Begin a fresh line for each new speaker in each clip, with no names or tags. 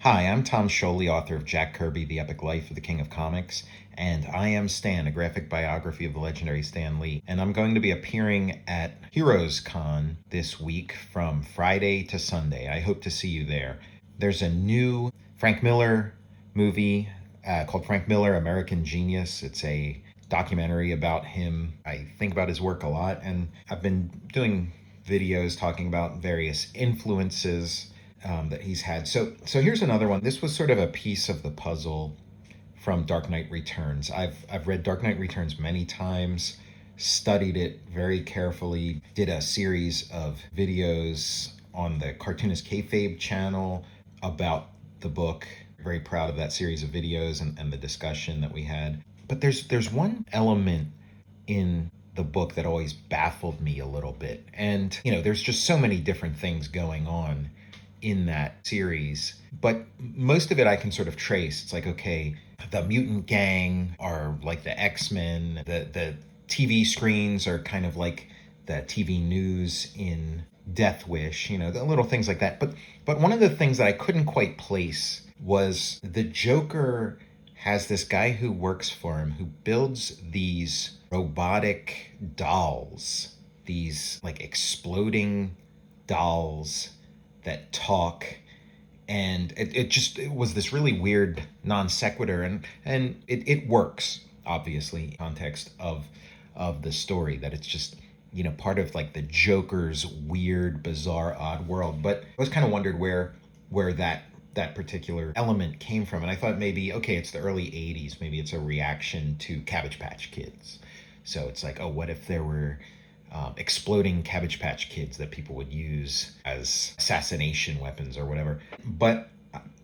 Hi, I'm Tom Scioli, author of Jack Kirby, The Epic Life of the King of Comics, and I Am Stan, a graphic biography of the legendary Stan Lee. And I'm going to be appearing at Heroes Con this week from Friday to Sunday. I hope to see you there. There's a new Frank Miller movie called Frank Miller, American Genius. It's a documentary about him. I think about his work a lot, and I've been doing videos talking about various influences that he's had. So here's another one. This was sort of a piece of the puzzle from Dark Knight Returns. I've read Dark Knight Returns many times, studied it very carefully, did a series of videos on the Cartoonist Kayfabe channel about the book. Very proud of that series of videos and the discussion that we had. But there's one element in the book that always baffled me a little bit. And, there's just so many different things going on in that series, but most of it I can sort of trace. It's like, okay, the mutant gang are like the X-Men, the TV screens are kind of like the TV news in Death Wish, the little things like that. But one of the things that I couldn't quite place was the Joker has this guy who works for him who builds these robotic dolls, these like exploding dolls that talk, and it was this really weird non sequitur, and it works obviously in context of the story, that it's just part of like the Joker's weird, bizarre, odd world. But I was kind of wondered where that particular element came from, and I thought maybe, okay, it's the early 80s, maybe it's a reaction to Cabbage Patch Kids. So it's like, oh, what if there were exploding Cabbage Patch Kids that people would use as assassination weapons or whatever. But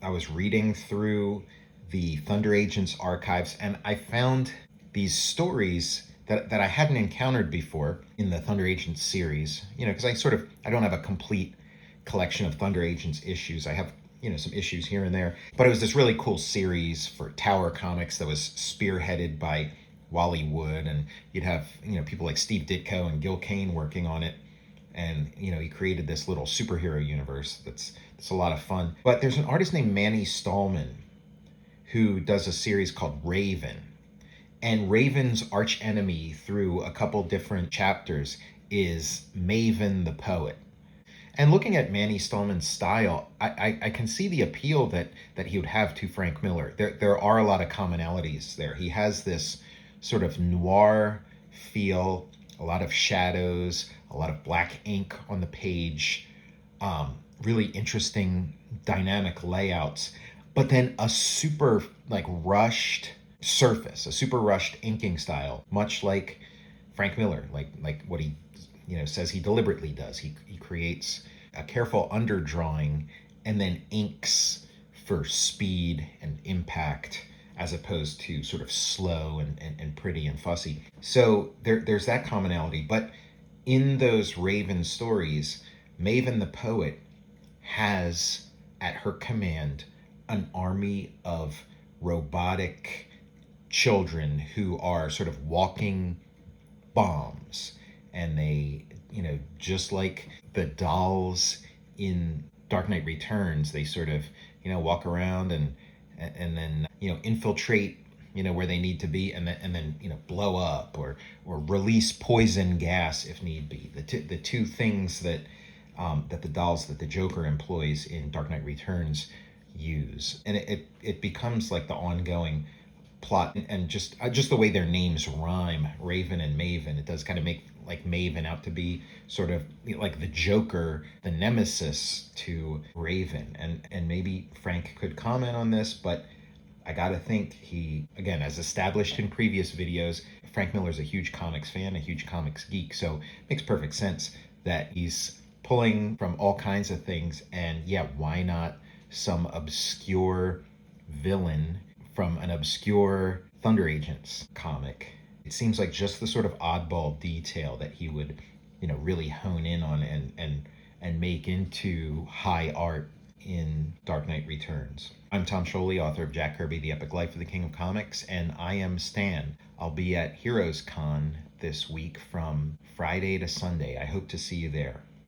I was reading through the Thunder Agents archives, and I found these stories that I hadn't encountered before in the Thunder Agents series. Because I don't have a complete collection of Thunder Agents issues. I have some issues here and there. But it was this really cool series for Tower Comics that was spearheaded by Wally Wood, and you'd have people like Steve Ditko and Gil Kane working on it, and he created this little superhero universe that's a lot of fun. But there's an artist named Manny Stallman who does a series called Raven, and Raven's arch enemy through a couple different chapters is Maven the Poet. And looking at Manny Stallman's style, I can see the appeal that he would have to Frank Miller. There are a lot of commonalities there. He has this sort of noir feel, a lot of shadows, a lot of black ink on the page, really interesting dynamic layouts, but then a super like rushed surface, a super rushed inking style, much like Frank Miller, like what he says he deliberately does. He creates a careful underdrawing and then inks for speed and impact, as opposed to sort of slow and pretty and fussy. So there's that commonality. But in those Raven stories, Maven the Poet has at her command an army of robotic children who are sort of walking bombs. And they, just like the dolls in Dark Knight Returns, they sort of, walk around and then infiltrate where they need to be, and then blow up or release poison gas if need be. The two things that the dolls that the Joker employs in Dark Knight Returns use, and it becomes like the ongoing plot, and just the way their names rhyme, Raven and Maven, it does kind of make like Maven out to be sort of like the Joker, the nemesis to Raven. And maybe Frank could comment on this, but I gotta think he, again, as established in previous videos, Frank Miller's a huge comics fan, a huge comics geek, so it makes perfect sense that he's pulling from all kinds of things. And yeah, why not some obscure villain from an obscure Thunder Agents comic? It seems like just the sort of oddball detail that he would, really hone in on and make into high art in Dark Knight Returns. I'm Tom Scioli, author of Jack Kirby, The Epic Life of the King of Comics, and I am Stan. I'll be at Heroes Con this week from Friday to Sunday. I hope to see you there.